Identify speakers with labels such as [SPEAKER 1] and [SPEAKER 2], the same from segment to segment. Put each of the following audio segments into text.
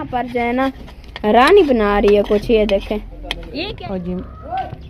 [SPEAKER 1] यहाँ पर जो है ना रानी बना रही है कुछ, ये देखें। ये क्या
[SPEAKER 2] जी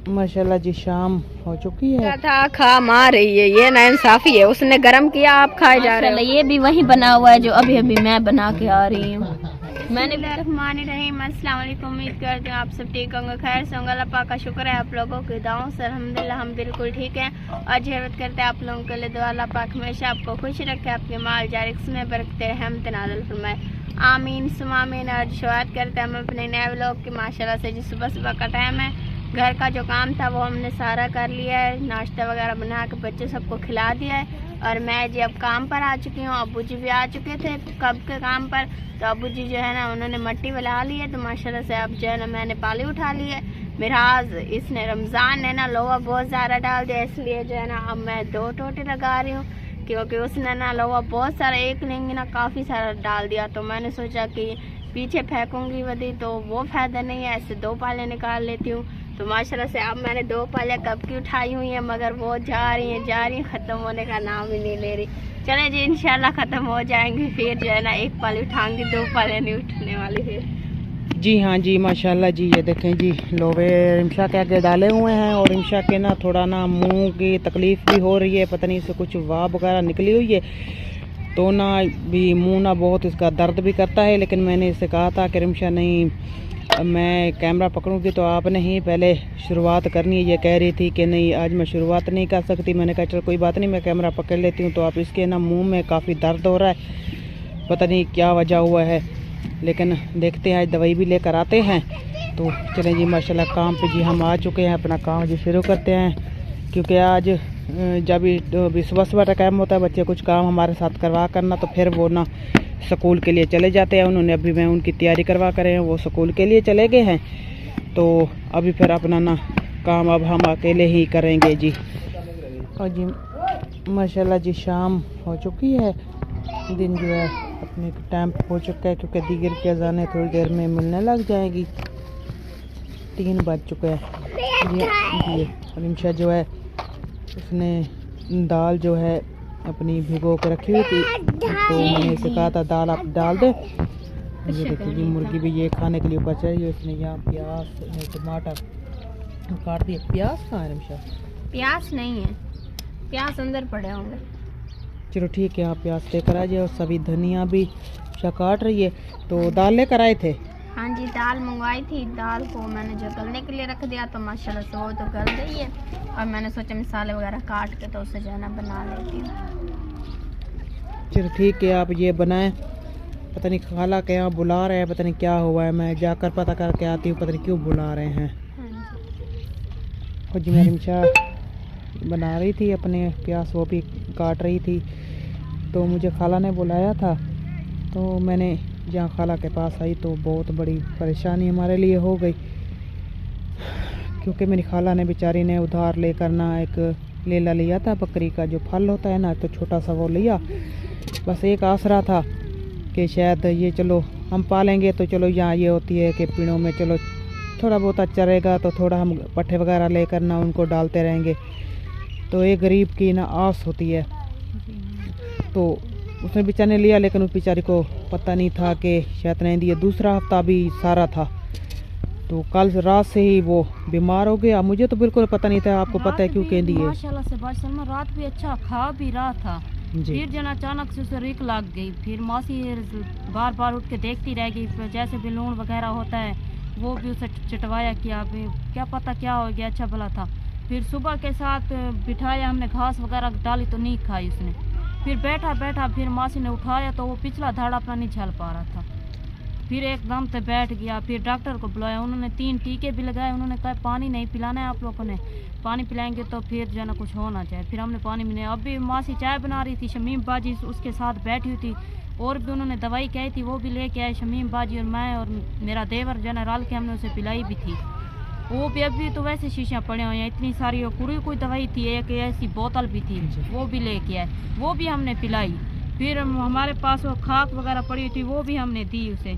[SPEAKER 2] माशाल्लाह जी, शाम हो चुकी है।
[SPEAKER 1] था खा मार रही है, ये ना इंसाफी है, उसने गरम किया आप खाए जा रहे हो। ये भी वही बना हुआ है जो अभी अभी मैं बना के आ रही हूँ। मैंने अस्सलाम वालेकुम, उम्मीद करती हूँ आप सब ठीक होंगे, खैर से होंगे। अल्लाह पाक का शुक्र है आप लोगों की दुआओं से अल्हम्दुलिल्लाह हम बिल्कुल ठीक हैं। और जरूरत करते हैं आप लोगों के लिए दुआ, अल्लाह पाक हमेशा आपको खुश रखे, आपके माल जारिक्स में बरकते रहमत नाज़िल फरमाए, आमीन सुमा आमीन। और शुरुआत करते हैं हम अपने नए व्लॉग की माशाल्लाह से। जी सुबह सुबह का टाइम है, घर का जो काम था वो हमने सारा कर लिया है, नाश्ता वगैरह बना के बच्चे सबको खिला दिया है। और मैं जी अब काम पर आ चुकी हूँ, अब्बू जी भी आ चुके थे कब के काम पर, तो अब्बू जी जो है ना उन्होंने मट्टी बना ली है, तो माशाल्लाह से अब जो है ना मैंने पाली उठा ली है। मेरा आज इसने रमज़ान ने ना लोहा बहुत ज़्यादा डाल दिया, इसलिए जो है ना अब मैं 2 टोटे लगा रही हूँ, क्योंकि उसने ना लोहा बहुत सारा, एक नहीं ना काफ़ी सारा डाल दिया। तो मैंने सोचा कि पीछे फेंकूँगी वधी तो वो फ़ायदा नहीं है, ऐसे 2 पाले निकाल लेती हूँ। तो माशाल्लाह से अब मैंने 2 पाले कब की उठाई हुई हैं, मगर वो जा रही हैं ख़त्म होने का नाम ही नहीं ले रही। चले जी इंशाल्लाह ख़त्म हो जाएंगी, फिर जो है ना 1 पाली उठाऊंगी, 2 पाले नहीं उठने वाली फिर।
[SPEAKER 2] जी हाँ जी माशाल्लाह जी, ये देखें जी लोवे रिमशा के आगे डाले हुए हैं। और रिमशा के ना थोड़ा ना मुंह की तकलीफ़ भी हो रही है, पता नहीं इससे कुछ वाह वगैरह निकली हुई है, तो ना भी मुंह ना बहुत इसका दर्द भी करता है। लेकिन मैंने इससे कहा था कि रिमशा नहीं, मैं कैमरा पकड़ूंगी तो आपने ही पहले शुरुआत करनी है। ये कह रही थी कि नहीं आज मैं शुरुआत नहीं कर सकती। मैंने कहा चल कोई बात नहीं, मैं कैमरा पकड़ लेती हूँ। तो आप इसके ना मुंह में काफ़ी दर्द हो रहा है, पता नहीं क्या वजह हुआ है, लेकिन देखते हैं आज दवाई भी लेकर आते हैं। तो चलें जी माशाल्लाह काम पे जी हम आ चुके हैं, अपना काम जी शुरू करते हैं। क्योंकि आज जब भी सुबह सुबह का टाइम होता है, बच्चे कुछ काम हमारे साथ करवा करना, तो फिर वो ना स्कूल के लिए चले जाते हैं। उन्होंने अभी मैं उनकी तैयारी करवा कर हैं, वो स्कूल के लिए चले गए हैं। तो अभी फिर अपना ना काम अब हम अकेले ही करेंगे जी। और जी माशाल्लाह जी शाम हो चुकी है, दिन जो है अपने टाइम हो चुका है, क्योंकि दीगर की अज़ानें थोड़ी देर में मिलने लग जाएगी। 3 बज चुके हैं जी। रिमशा जो है उसने दाल जो है अपनी भिगो के रखी हुई थी, तो मैंने इसे कहा था दाल आप डाल दे। ये देखिए जी मुर्गी भी ये खाने के लिए ऊपर चाहिए। इसने यहाँ प्याज टमाटर काट दिए। प्याज कहाँ है रिमशा?
[SPEAKER 1] प्याज नहीं है, प्याज अंदर पड़े होंगे।
[SPEAKER 2] चलो ठीक है, आप प्याज लेकर आ जाए। और सभी धनिया भी काट रही है। तो दाल लेकर आए थे?
[SPEAKER 1] हाँ जी दाल मंगवाई थी, दाल को मैंने जो गलने के लिए रख दिया, तो माशाल्लाह से वो तो गल गई है। और मैंने सोचा मसाले वगैरह काट के तो उसे जो है ना बना लेती हूँ।
[SPEAKER 2] चलो ठीक है, आप ये बनाएं। पता नहीं खाला के यहाँ बुला रहे हैं, पता नहीं क्या हुआ है, मैं जाकर पता करके आती हूँ, पता नहीं क्यों बुला रहे हैं। और जी मेरी रिमशा बना रही थी अपने प्याज, वो भी काट रही थी। तो मुझे खाला ने बुलाया था, तो मैंने जहाँ खाला के पास आई तो बहुत बड़ी परेशानी हमारे लिए हो गई, क्योंकि मेरी खाला ने बेचारी ने उधार लेकर ना एक लेला लिया था, बकरी का जो फल होता है ना, तो छोटा सा वो लिया। बस एक आसरा था कि शायद ये चलो हम पालेंगे, तो चलो यहाँ ये होती है कि पेड़ों में चलो थोड़ा बहुत चरेगा, तो थोड़ा हम पट्ठे वगैरह लेकर ना उनको डालते रहेंगे। तो एक गरीब की ना आस होती है। तो उसने बेचारे ने लिया, लेकिन उस बेचारी को पता नहीं था कि शायद नहीं दिया। दूसरा हफ्ता भी सारा था, तो कल रात से ही वो बीमार हो गया। मुझे तो बिल्कुल पता नहीं था, आपको पता है क्यों कह दिए?
[SPEAKER 3] माशाल्लाह से बादशाह रात भी अच्छा खा भी रहा था, फिर जन अचानक से उसे रिक लग गई। फिर मौसी बार बार उठ के देखती रह गई, जैसे भी लूण वगैरह होता है वो भी उसे चटवाया किया, क्या पता क्या हो गया, अच्छा भला था। फिर सुबह के साथ बिठाया हमने, घास वगैरह डाली तो नहीं खाई उसने। फिर बैठा फिर मासी ने उठाया तो वो पिछला धाड़ा अपना नहीं झल पा रहा था, फिर एकदम से बैठ गया। फिर डॉक्टर को बुलाया, उन्होंने 3 टीके भी लगाए। उन्होंने कहा पानी नहीं पिलाना है आप लोगों ने, पानी पिलाएंगे तो फिर जो है ना कुछ होना चाहिए। फिर हमने पानी मिले। अभी मासी चाय बना रही थी, शमीम बाजी उसके साथ बैठी हुई थी, और भी उन्होंने दवाई कही थी वो भी लेके आए शमीम बाजी और मैं और मेरा देवर जो है ना रल के हमने उसे पिलाई भी थी। वो भी अभी तो वैसे शीशियाँ पड़े हुए हैं इतनी सारी, और कोई दवाई थी, एक ऐसी बोतल भी थी वो भी लेके आए, वो भी हमने पिलाई। फिर हमारे पास वो खाक वगैरह पड़ी थी वो भी हमने दी उसे।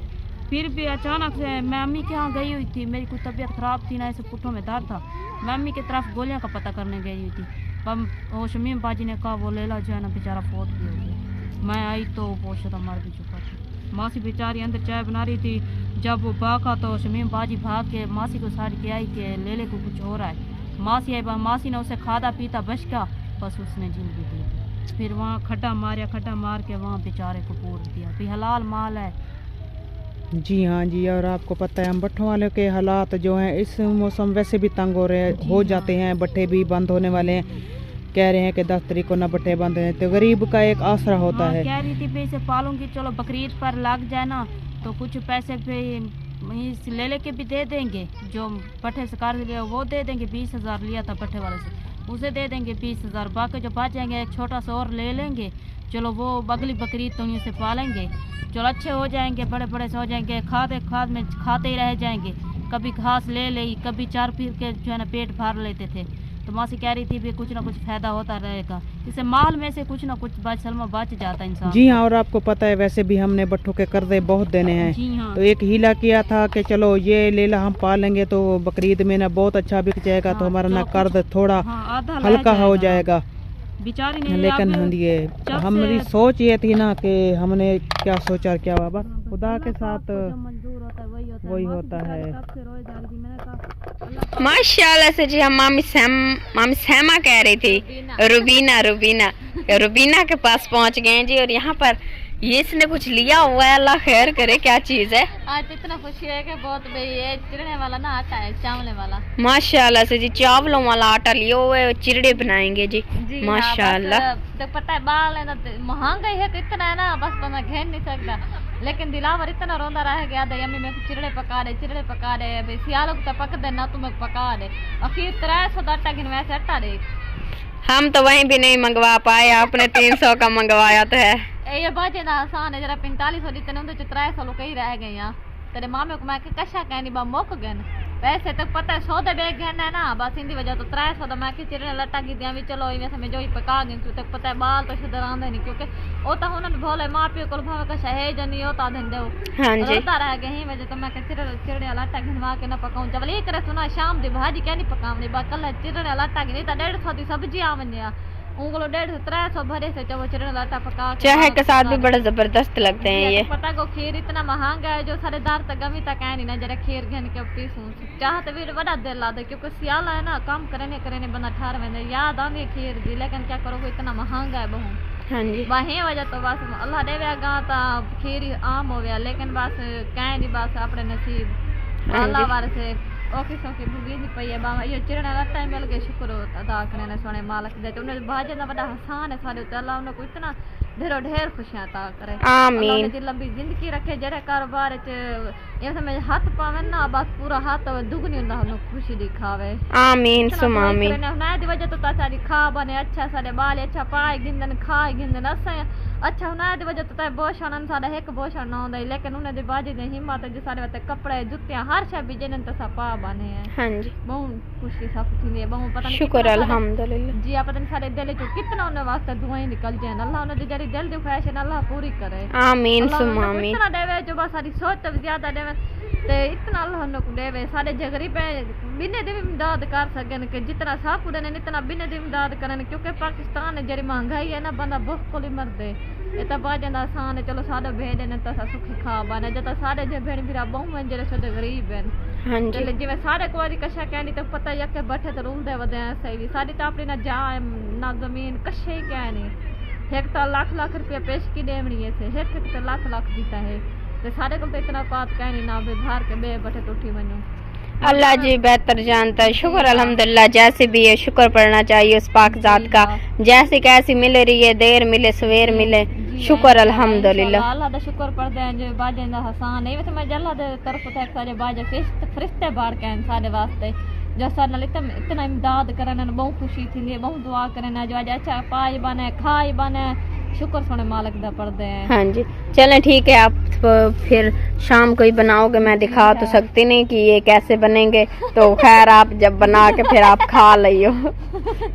[SPEAKER 3] फिर भी अचानक से मैं अम्मी के यहाँ गई हुई थी, मेरी कुछ तबीयत ख़राब थी ना, ऐसे पुट्ठों में दर्द था, मैं अम्मी की तरफ गोलियाँ का पता करने गई हुई थी। तब वो शमीम बाजी ने कहा वो लेला जो है ना बेचारा फोत भी हो गया। मैं आई तो वो शुदा मर भी चुका था। मासी बेचारी अंदर चाय बना रही थी। जब वो भागा तो शमीम बाजी भाग के मासी को सारी के आई कि लेले को कुछ हो रहा है। मासी आई, मासी ने उसे खादा पीता बचका, बस उसने जिंदगी दी। फिर वहाँ खड्डा मार के वहाँ बेचारे को पूर दिया। भी हलाल माल है।
[SPEAKER 2] जी हाँ जी। और आपको पता है हम भट्टों वालों के हालात जो हैं इस मौसम वैसे भी तंग हो जाते हैं। भट्टे भी बंद होने वाले हैं, कह रहे हैं कि 10 तारीख को ना भट्टे बंद हैं, तो गरीब का एक आसरा होता है।
[SPEAKER 3] कह रही थी पैसे पालूंगी, चलो बकरीद पर लग जाए ना तो कुछ पैसे पे इस ले के भी दे देंगे। जो भट्टे से कार लिया वो दे देंगे। 20,000 लिया था भट्टे वाले से, उसे दे देंगे 20,000। बाकी जो बचेंगे एक छोटा सा और ले लेंगे। चलो वो अगली बकरीद तो उन्हीं से पालेंगे। चलो अच्छे हो जाएंगे, बड़े बड़े से हो जाएंगे। खाद में खाते ही रह जाएंगे। कभी घास ले ली, कभी चार पीर के जो है ना पेट भर लेते थे। तो मासी कह रही थी भी कुछ ना कुछ फायदा होता रहेगा। इसे माल में से कुछ ना कुछ बच जाता है इंसान।
[SPEAKER 2] जी हाँ। और आपको पता है वैसे भी हमने भट्टों के कर्जे बहुत देने हैं।
[SPEAKER 3] जी हाँ।
[SPEAKER 2] तो एक हीला किया था कि चलो ये लेला हम पालेंगे तो बकरीद में ना बहुत अच्छा बिक जाएगा। तो हमारा ना कर्ज थोड़ा हल्का हो जाएगा
[SPEAKER 3] बेचारी ने।
[SPEAKER 2] लेकिन ये हमारी सोच ये थी ना कि हमने क्या सोचा क्या हुआ, बस खुदा के साथ वही होता है।
[SPEAKER 1] माशाल्लाह से जी। हम मामी सहमा कह रही थी, रुबीना के पास पहुंच गए जी। और यहाँ पर ये इसने कुछ लिया हुआ है, अल्लाह खैर करे। क्या चीज है?
[SPEAKER 3] आज इतना खुशी है कि बहुत ये चिड़ने वाला ना आटा है, चावले वाला।
[SPEAKER 1] माशाल्लाह से जी। चावलों वाला आटा लिया हुआ है, चिड़े बनाएंगे जी, माशाल्लाह।
[SPEAKER 3] तो पता है बाल है ना महंगा ही है तो इतना है ना, बस बंदा घेर नहीं सकता। लेकिन दिलावर इतना रोंदा रह गया था, यम्मी में चिड़े पका दे भाई सियालों को तो पक दे ना, तुम्हें पका दे। आखिर 300 आटा गिनवाया से आटा दे।
[SPEAKER 1] हम तो वहीं भी नहीं मंगवा पाए, आपने 300 का मंगवाया तो है।
[SPEAKER 3] ये बाजे ना आसान है। जरा 4500 जितने उनके 300 लोग ही रह गए यहाँ। तेरे मामे को मैं कशा कहनी बा मुक गए। वैसे तो पता है 100 बेग गहना है ना, बस इंदी वजह तो 300 मैं चिड़ने लट्टा की दिया भी चलो इवें समय जो ही पका गई तू तक पता है बाल तो शुद्ध रांधे नहीं क्योंकि वो तो उन्होंने भोले माँ प्यो को भावे कशा है जो नहीं होता दिन दो।
[SPEAKER 1] हाँ जी।
[SPEAKER 3] रह गए ही वजह तो मैं चिड़ने लट्टा घिनवा के ना पकाऊं। जब ये करे सुना शाम की भाजी क्या नहीं पकावनी बा कल चिड़ने लट्टा की नहीं तो 150 की सब्जी आवनी उंगलो 150 300 भरे से जब चिड़ने लट्टा पका
[SPEAKER 1] चाय के साथ भी बड़े जबरदस्त लगते हैं ये।
[SPEAKER 3] पता को खीर इतना महंगा है जो सारे दार तक गमी तक है नहीं ना। जरा खीर घन के पीसूं चाहते भी बड़ा दिल लाते क्योंकि सियाला है ना काम करने बंदा ठार में याद आनी खीर दी। लेकिन क्या करो इतना महंगा है बहु।
[SPEAKER 1] हाँ जी।
[SPEAKER 3] वही वजह तो बस अल्लाह देवे गा तो खीर आम हो गया। लेकिन बस कह नहीं बस अपने नसीब अल्लाह वार से ओके सोके भूगी नहीं पई है बाबा ये चिड़ने का टाइम मिल गया। शुक्र अदा करने सोने मालक दे तो उन्हें भाजे ना बड़ा हसान है सारे तो अल्लाह उन्हें इतना ढेर खुशियां अता करे।
[SPEAKER 1] आमीन।
[SPEAKER 3] लंबी जिंदगी रखे जरे कारोबार च ये समय हाथ पावे ना बस पूरा हाथ दुगनी उन्हें उन्हें खुशी दिखावे।
[SPEAKER 1] आमीन सुम आमीन।
[SPEAKER 3] ना दी वजह तो तारी खा बने अच्छा सारे बाल अच्छा पाए गिंदन खाए गिंदन अस अच्छा ना दी वजह तो ताए बोशन सारा एक बोशन ना होंदा। लेकिन उन्हें दी बाजी ने हिम्मत जो सारे वते कपड़े जुतियां हर शय भी जिनन तसा पा बने हैं।
[SPEAKER 1] हाँ जी।
[SPEAKER 3] बहुत खुशी सब थी है बहुत पता नहीं
[SPEAKER 1] शुक्र अल्हम्दुलिल्लाह
[SPEAKER 3] जी। आप पता नहीं सारे दिल चो कितना उन्हें वास्ते दुआएं निकल जाए। अल्लाह उन्हें दी जरी दिल दी ख्वाहिश है अल्लाह पूरी करे।
[SPEAKER 1] आमीन सुम आमीन।
[SPEAKER 3] इतना देवे जो बस सारी सोच तो ज्यादा देवे ते इतना अल्लाह उन्हें को देवे सारे जगरी पे बिने दी इमदाद कर सकन कि जितना साफ उड़ने इतना बिने दी इमदाद करन क्योंकि पाकिस्तान में जरी महंगाई है ना बंदा बहुत कोली मर दे इतना बाजे ना आसान है। चलो सारे भेड़ ने तो सुखी खा बने जो सारे जे भेड़ फिर बहु जरे सदे गरीब हैं।
[SPEAKER 1] हाँ जी।
[SPEAKER 3] जिवें सारे को कशा कहनी तो पता ही कि बैठे तो रूल दे वदे सही भी सारी तो अपनी ना जा ना जमीन कशे ही क्या नहीं। एक तो लाख रुपया पेश की देवनी है से एक तो लाख जीता है तो सारे को तो इतना बात कहनी ना बाहर के बे बैठे तो उठी बनो।
[SPEAKER 1] अल्लाह जी बेहतर जानता है। शुक्र अल्हम्दुलिल्लाह जैसे भी है शुक्र पढ़ना चाहिए उस पाक जात का। जैसी कैसी मिले रही है देर मिले सवेर मिले शुक्र अल्हम्दुलिल्लाह।
[SPEAKER 3] अल्लाह दा शुक्र पढ़दे हैं जो बाजे दा हसान है वैसे मैं अल्लाह दे तरफ से सारे बाजे फरिश्ते बाड़ के हैं सारे वास्ते जो सारे नाल इतना इमदाद करन बहुत खुशी थी है बहुत दुआ करन जो आज अच्छा पाए बने खाए बने शुक्र सोने मालिक दा पढ़दे हैं।
[SPEAKER 1] हाँ जी चलें ठीक है। आप फिर शाम को ही बनाओगे मैं दिखा तो सकती नहीं कि ये कैसे बनेंगे तो खैर आप जब बना के फिर आप खा लियो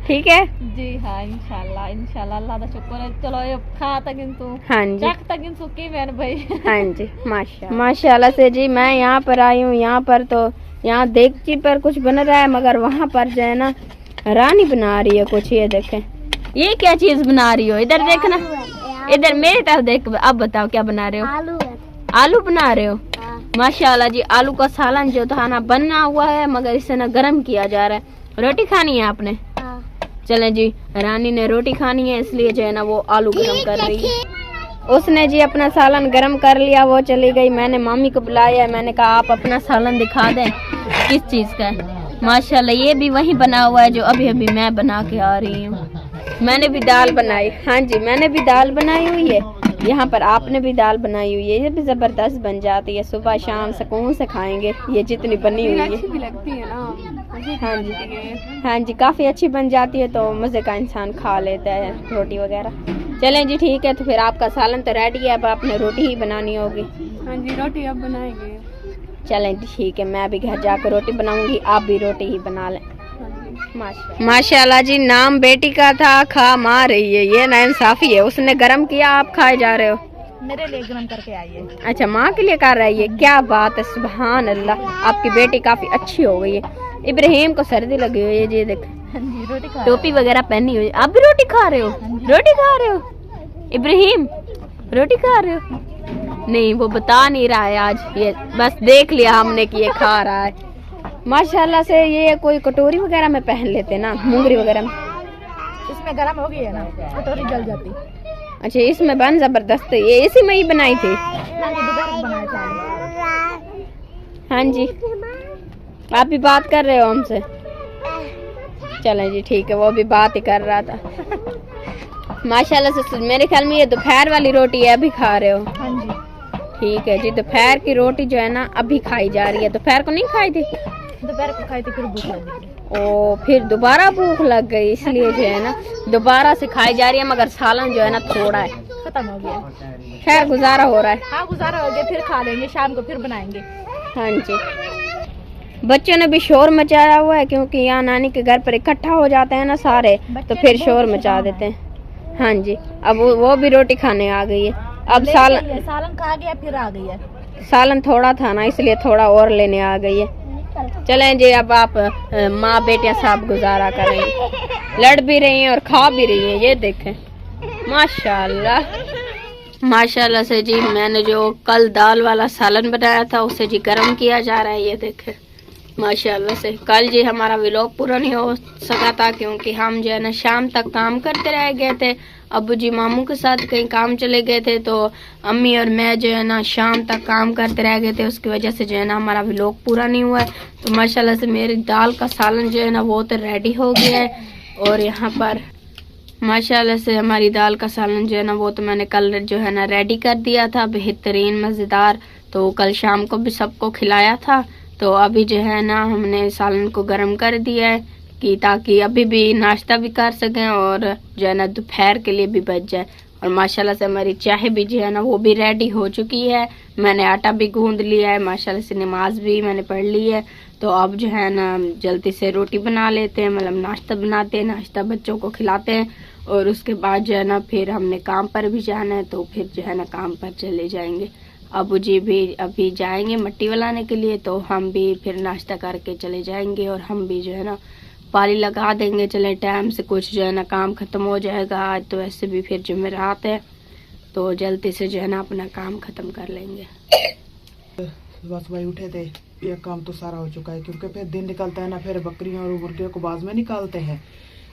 [SPEAKER 1] ठीक है
[SPEAKER 3] जी। हाँ इंशाल्लाह अल्लाह दा शुक्र है। चलो ये खा तकिन तू
[SPEAKER 1] हाँ जी
[SPEAKER 3] चख तकिन सुकी मैंने भाई।
[SPEAKER 1] हाँ जी माशाल्लाह से जी। मैं यहाँ पर आई हूँ यहाँ पर तो यहाँ देगची पर कुछ बन रहा है मगर वहाँ पर जो है ना रानी बना रही है कुछ। ये देखें ये क्या चीज बना रही हो। इधर देखना इधर मेरी तरफ देख अब बताओ क्या बना रहे हो।
[SPEAKER 4] आलू है।
[SPEAKER 1] आलू बना रहे हो? माशाल्लाह जी, आलू का सालन जो था ना बनना हुआ है, मगर इसे ना गर्म किया जा रहा है। रोटी खानी है आपने? चलें जी, रानी ने रोटी खानी है, इसलिए जो है ना वो आलू गर्म कर रही है। उसने जी अपना सालन गर्म कर लिया, वो चली गई। मैंने मामी को बुलाया, मैंने कहा आप अपना सालन दिखा दें किस चीज़ का है। माशाल्लाह ये भी वही बना हुआ है जो अभी अभी मैं बना के आ रही हूँ। मैंने भी दाल बनाई, हाँ जी मैंने भी दाल बनाई हुई है। यहाँ पर आपने भी दाल बनाई हुई है, ये भी ज़बरदस्त बन जाती है। सुबह शाम सुकून से खाएंगे ये जितनी बनी हुई है। अच्छी भी लगती है ना? हाँ जी, हाँ जी काफ़ी अच्छी बन जाती है, तो मज़े का इंसान खा लेता है रोटी वगैरह। चलें जी ठीक है, तो फिर आपका सालन तो रेडी है, अब आपने रोटी ही बनानी होगी। हाँ जी रोटी अब बनाएंगे। चलें जी ठीक है, मैं भी घर जाकर रोटी बनाऊंगी, आप भी रोटी ही बना लें। माशाल्लाह जी, नाम बेटी का था, खा मार रही है, ये नाइंसाफी है। उसने गरम किया, आप खाए जा रहे हो।
[SPEAKER 3] मेरे लिए गरम करके आई है।
[SPEAKER 1] अच्छा माँ के लिए कर रही है, क्या बात है, सुभान अल्लाह, आपकी बेटी काफी अच्छी हो गई है। इब्राहिम को सर्दी लगी हुई है, ये देख टोपी वगैरह पहनी हुई है। आप भी रोटी खा रहे हो? रोटी खा रहे हो इब्राहिम? रोटी खा रहे हो? नहीं वो बता नहीं रहा है आज, ये बस देख लिया हमने कि ये खा रहा है। माशाल्लाह से ये कोई कटोरी वगैरह में पहन लेते ना, मुंगरी वगैरह में।
[SPEAKER 3] इसमें गरम हो गई है ना, कटोरी जल जाती।
[SPEAKER 1] अच्छा इसमें बन जबरदस्त है, ये इसी में ही बनाई थी? हाँ जी आप भी बात कर रहे हो हमसे? चलें जी ठीक है, वो भी बात ही कर रहा था। माशाल्लाह से मेरे ख्याल में ये दोपहर वाली रोटी है, अभी खा रहे हो?
[SPEAKER 3] हाँ जी
[SPEAKER 1] ठीक है जी, दोपहर की रोटी जो है ना अभी खाई जा रही है। दोपहर को नहीं खाई थी?
[SPEAKER 3] दोपहर को खाई थी, फिर भूख लग गई।
[SPEAKER 1] ओ फिर दोबारा भूख लग गई, इसलिए जो है ना दोबारा से खाई जा रही है, मगर सालन जो है ना थोड़ा है,
[SPEAKER 3] खत्म हो गया।
[SPEAKER 1] खैर गुजारा हो रहा है।
[SPEAKER 3] हाँ गुजारा हो गया, फिर खा लेंगे, शाम को फिर बनाएंगे।
[SPEAKER 1] हाँ जी बच्चों ने भी शोर मचाया हुआ है, क्योंकि यहाँ नानी के घर पर इकट्ठा हो जाते हैं ना सारे, तो फिर शोर मचा देते हैं। हाँ जी अब वो भी रोटी खाने आ गई है। अब
[SPEAKER 3] सालन खा गया, फिर आ गई है।
[SPEAKER 1] सालन थोड़ा था ना, इसलिए थोड़ा और लेने आ गई है। चलें जी अब आप माँ बेटियां सब गुजारा करेंगे, लड़ भी रही हैं और खा भी रही हैं। ये देखें माशाल्लाह। माशाल्लाह से जी, मैंने जो कल दाल वाला सालन बनाया था उसे जी गर्म किया जा रहा है। ये देखें माशाल्लाह से। कल जी हमारा व्लॉग पूरा नहीं हो सका था, क्योंकि हम जो है ना शाम तक काम करते रह गए थे। अबू जी मामू के साथ कहीं काम चले गए थे, तो अम्मी और मैं जो है ना शाम तक काम करते रह गए थे, उसकी वजह से जो है ना हमारा व्लॉग पूरा नहीं हुआ है। तो माशाल्लाह से मेरी दाल का सालन जो है ना वो तो रेडी हो गया है, और यहाँ पर माशाल्लाह से हमारी दाल का सालन जो है ना वो तो मैंने कल जो है ना रेडी कर दिया था, बेहतरीन मज़ेदार। तो कल शाम को भी सबको खिलाया था, तो अभी जो है ना हमने सालन को गर्म कर दिया है कि ताकि अभी भी नाश्ता भी कर सकें और जो है ना दोपहर के लिए भी बच जाए। और माशाल्लाह से हमारी चाय भी जो है ना वो भी रेडी हो चुकी है, मैंने आटा भी गूंद लिया है, माशाल्लाह से नमाज भी मैंने पढ़ ली है। तो अब जो है ना जल्दी से रोटी बना लेते हैं, मतलब नाश्ता बनाते हैं, नाश्ता बच्चों को खिलाते हैं, और उसके बाद जो है ना फिर हमने काम पर भी जाना है, तो फिर जो है ना काम पर चले जाएंगे। अबू जी भी अभी जाएंगे मट्टी वालाने के लिए, तो हम भी फिर नाश्ता करके चले जाएंगे, और हम भी जो है ना पानी लगा देंगे। चले टाइम से, कुछ जो है ना काम ख़त्म हो जाएगा आज, तो वैसे भी फिर जुमेरात है, तो जल्दी से जो है ना अपना काम ख़त्म कर लेंगे।
[SPEAKER 2] बस भाई उठे थे, ये काम तो सारा हो चुका है, क्योंकि फिर दिन निकलता है ना, फिर बकरियों और मुर्गियों को बाद में निकालते हैं,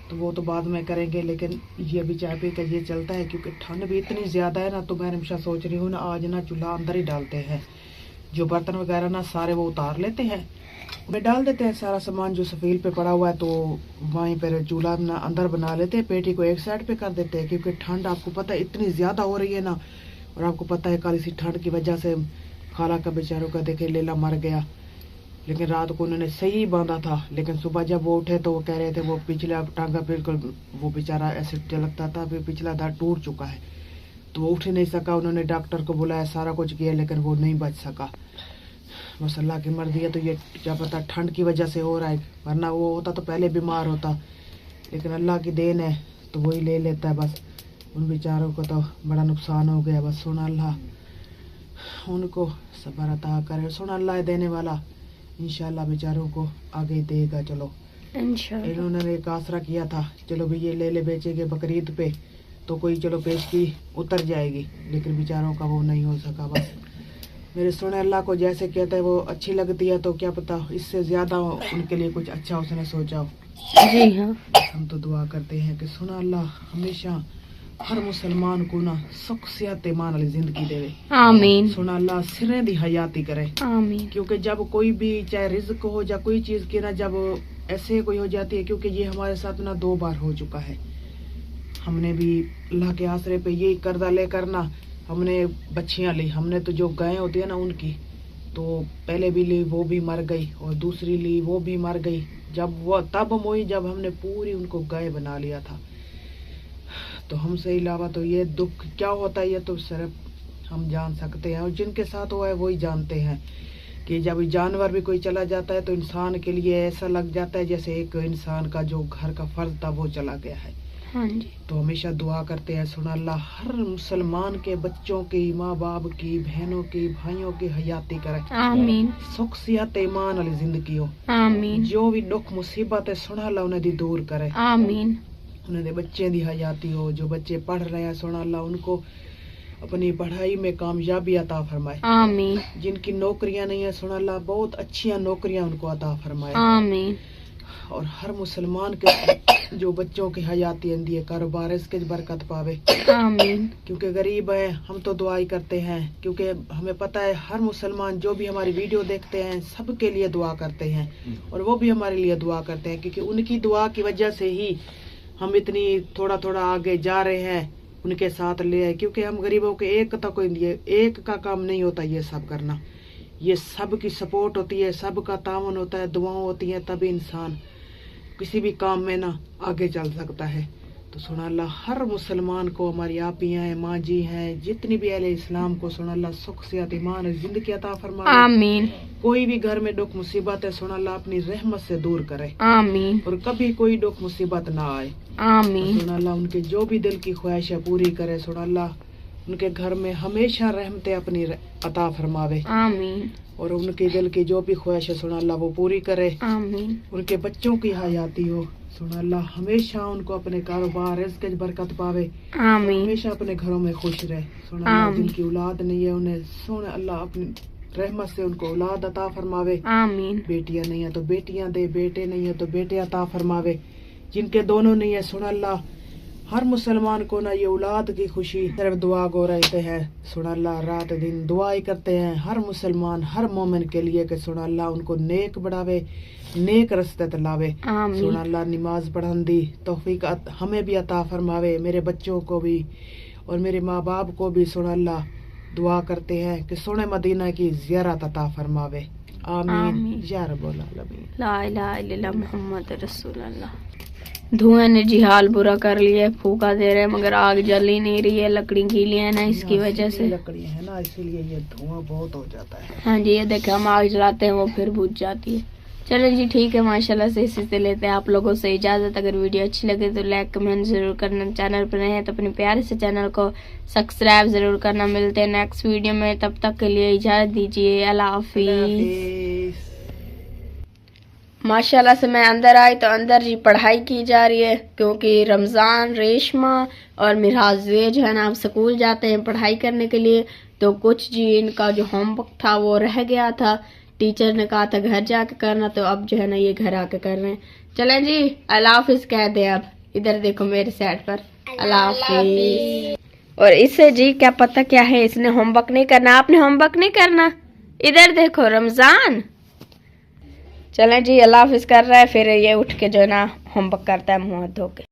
[SPEAKER 2] तो वो तो बाद में करेंगे। लेकिन ये भी चाय पी कर ये चलता है, क्योंकि ठंड भी इतनी ज़्यादा है ना, तो मैं हमेशा सोच रही हूँ ना आज ना चूल्हा अंदर ही डालते हैं, जो बर्तन वगैरह ना सारे वो उतार लेते हैं, वे डाल देते हैं सारा सामान जो सफील पे पड़ा हुआ है, तो वहीं पर चूल्हा ना अंदर बना लेते हैं, पेटी को एक साइड पे कर देते हैं, क्योंकि ठंड आपको पता है इतनी ज़्यादा हो रही है ना। और आपको पता है कल इसी ठंड की वजह से खाला का बेचारों का देखे लेला मर गया, लेकिन रात को उन्होंने सही बांधा था, लेकिन सुबह जब वो उठे तो वो कह रहे थे वो पिछला टांगा बिल्कुल वो बेचारा ऐसे लगता था फिर पिछला दांत टूट चुका है, तो वो उठ नहीं सका। उन्होंने डॉक्टर को बुलाया, सारा कुछ किया, लेकिन वो नहीं बच सका। बस अल्लाह की मर्जी है, तो ये क्या पता ठंड की वजह से हो रहा है, वरना वो होता तो पहले बीमार होता, लेकिन अल्लाह की देन है तो वही ले लेता है। बस उन बेचारों को तो बड़ा नुकसान हो गया, बस सुन अल्लाह उनको सब्र अता करे, सुन अल्लाह देने वाला, इंशाल्लाह बेचारों को आगे देगा। चलो इंशाल्लाह। इन्होंने एक आसरा किया था, चलो भाई ये ले बेचेंगे बकरीद पे, तो कोई चलो पेश की उतर जाएगी, लेकिन बेचारों का वो नहीं हो सका। बस मेरे सोने अल्लाह को जैसे कहते हैं वो अच्छी लगती है, तो क्या पता इससे ज्यादा उनके लिए कुछ अच्छा उसने सोचा हो।
[SPEAKER 1] जी हाँ,
[SPEAKER 2] हम तो दुआ करते हैं कि सोना अल्लाह हमेशा हर मुसलमान को ना सुख सेहत ईमान वाली जिंदगी देवे।
[SPEAKER 1] आमीन।
[SPEAKER 2] सोना अल्लाह सिरे दी हयाती करे।
[SPEAKER 1] आमीन।
[SPEAKER 2] क्योंकि जब कोई भी चाहे रिज्क हो या कोई चीज की ना जब ऐसे कोई हो जाती है, क्योंकि ये हमारे साथ ना 2 बार हो चुका है। हमने भी अल्लाह के आसरे पे यही कर्जा लेकर ना हमने बच्चियां ली। हमने तो जो गायें होती है ना उनकी, तो पहले भी ली वो भी मर गई और दूसरी ली वो भी मर गई। जब वो तब मोई जब हमने पूरी उनको गाय बना लिया था। तो हमसे अलावा तो ये दुख क्या होता है ये तो सिर्फ हम जान सकते हैं, और जिनके साथ हुआ है वही जानते हैं कि जब जानवर भी कोई चला जाता है तो इंसान के लिए ऐसा लग जाता है जैसे एक इंसान का जो घर का फर्ज था वो चला गया है।
[SPEAKER 1] हाँ जी।
[SPEAKER 2] तो हमेशा दुआ करते हैं सुना अल्लाह हर मुसलमान के बच्चों की, माँ बाप की, बहनों की, भाइयों की हयाती करे।
[SPEAKER 1] आमीन।
[SPEAKER 2] सुख सेहत ईमान वाली जिंदगी हो।
[SPEAKER 1] आमीन।
[SPEAKER 2] जो भी दुख मुसीबत है सुना अल्लाह उन्हें दी दूर करे।
[SPEAKER 1] आमीन।
[SPEAKER 2] उन्हें दे बच्चे दी हयाती हो। जो बच्चे पढ़ रहे हैं सुना अल्लाह उनको अपनी पढ़ाई में कामयाबी अता फरमाए।
[SPEAKER 1] आमीन।
[SPEAKER 2] जिनकी नौकरियां नहीं है सुना अल्लाह बहुत अच्छी नौकरियां उनको अता फरमाए।
[SPEAKER 1] आमीन।
[SPEAKER 2] और हर मुसलमान के जो बच्चों की हयाती आंदी है कारोबार इसके बरकत पावे।
[SPEAKER 1] आमीन।
[SPEAKER 2] क्योंकि गरीब है हम तो दुआ ही करते हैं, क्योंकि हमें पता है हर मुसलमान जो भी हमारी वीडियो देखते हैं सबके लिए दुआ करते हैं, और वो भी हमारे लिए दुआ करते हैं, क्योंकि उनकी दुआ की वजह से ही हम इतनी थोड़ा थोड़ा आगे जा रहे हैं उनके साथ ले आए। क्योंकि हम गरीबों के एक का काम नहीं होता ये सब करना, ये सब की सपोर्ट होती है, सबका तावन होता है, दुआएं होती हैं, तभी इंसान किसी भी काम में ना आगे चल सकता है। तो सुना अल्लाह हर मुसलमान को, हमारी आपियां हैं, माँ जी हैं, जितनी भी अहले इस्लाम को सुना अल्लाह सुख सेहत ईमान जिंदगी अता फरमाए।
[SPEAKER 1] आमीन।
[SPEAKER 2] कोई भी घर में दुख मुसीबत है सुना अल्लाह अपनी रहमत से दूर करे।
[SPEAKER 1] आमीन।
[SPEAKER 2] और कभी कोई दुख मुसीबत ना आए।
[SPEAKER 1] आमीन।
[SPEAKER 2] सुना अल्लाह उनके जो भी दिल की ख्वाहिश है पूरी करे। सुना अल्लाह उनके घर में हमेशा रहमतें अपनी अता फरमावे।
[SPEAKER 1] आमीन।
[SPEAKER 2] और उनके दिल की जो भी ख्वाहिश है सुना अल्लाह वो पूरी करे।
[SPEAKER 1] आमीन।
[SPEAKER 2] उनके बच्चों की हयाती हो सुना अल्लाह हमेशा उनको अपने कारोबार रिज़्क़ में बरकत पावे।
[SPEAKER 1] आमीन।
[SPEAKER 2] हमेशा अपने घरों में खुश रहे। सुना अल्लाह जिनकी औलाद नहीं है उन्हें सुना अल्लाह अपनी रहमत से उनको औलाद अता फरमावे।
[SPEAKER 1] आमीन।
[SPEAKER 2] बेटियां नहीं है तो बेटियां दे, बेटे नहीं है तो बेटे अता फरमावे। जिनके दोनों नहीं है सुना अल्लाह हर मुसलमान को ना ये औलाद की खुशी सिर्फ दुआ गो रहते हैं। सुना अल्लाह रात दिन दुआ ही करते हैं हर मुसलमान हर मोमिन के लिए कि सुना अल्लाह उनको नेक बढ़ावे, नेक रस्ते तलावे। सुना अल्लाह नमाज पढ़न दी तौफीक हमें भी अता फरमावे, मेरे बच्चों को भी और मेरे माँ बाप को भी। सुना अल्लाह दुआ करते हैं कि सोने मदीना की ज़ियारत अता फरमावे। आमीन या रब्बुल आलमीन।
[SPEAKER 1] ला इलाहा इल्लल्लाह मुहम्मद रसूलुल्लाह। धुएं ने जी हाल बुरा कर लिया है, फूका दे रहे हैं मगर आग जल ही नहीं रही है। लकड़ी गीली है ना इसकी वजह से,
[SPEAKER 2] लकड़ी है ना इसीलिए ये धुआं बहुत हो जाता है।
[SPEAKER 1] हाँ जी, ये देखे हम आग जलाते हैं वो फिर बुझ जाती है। चलो जी ठीक है, माशाल्लाह से इसी से लेते हैं आप लोगों से इजाज़त। अगर वीडियो अच्छी लगे तो लाइक कमेंट जरूर करना, चैनल पर नए हैं तो अपने प्यारे से चैनल को सब्सक्राइब जरूर करना। मिलते हैं नेक्स्ट वीडियो में, तब तक के लिए इजाज़त दीजिए। अल्लाह हाफिज़। माशाल्लाह से मैं अंदर आई तो अंदर जी पढ़ाई की जा रही है, क्योंकि रमज़ान, रेशमा और मिराज ये जो है ना आप स्कूल जाते हैं पढ़ाई करने के लिए। तो कुछ जी इनका जो होमवर्क था वो रह गया था, टीचर ने कहा था घर जाके करना, तो अब जो है ना ये घर आके कर रहे हैं। चलें जी अल्लाह हाफिज़ कह दे। अब इधर देखो मेरे साइड पर अल्लाह हाफिज़। और इससे जी क्या पता क्या है, इसने होमवर्क नहीं करना। आपने होमवर्क नहीं करना, इधर देखो रमज़ान। चलें जी अल्लाह हाफिज़ कर रहा है, फिर ये उठ के जो है ना होमवर्क करता है मुँह हाथ धो के।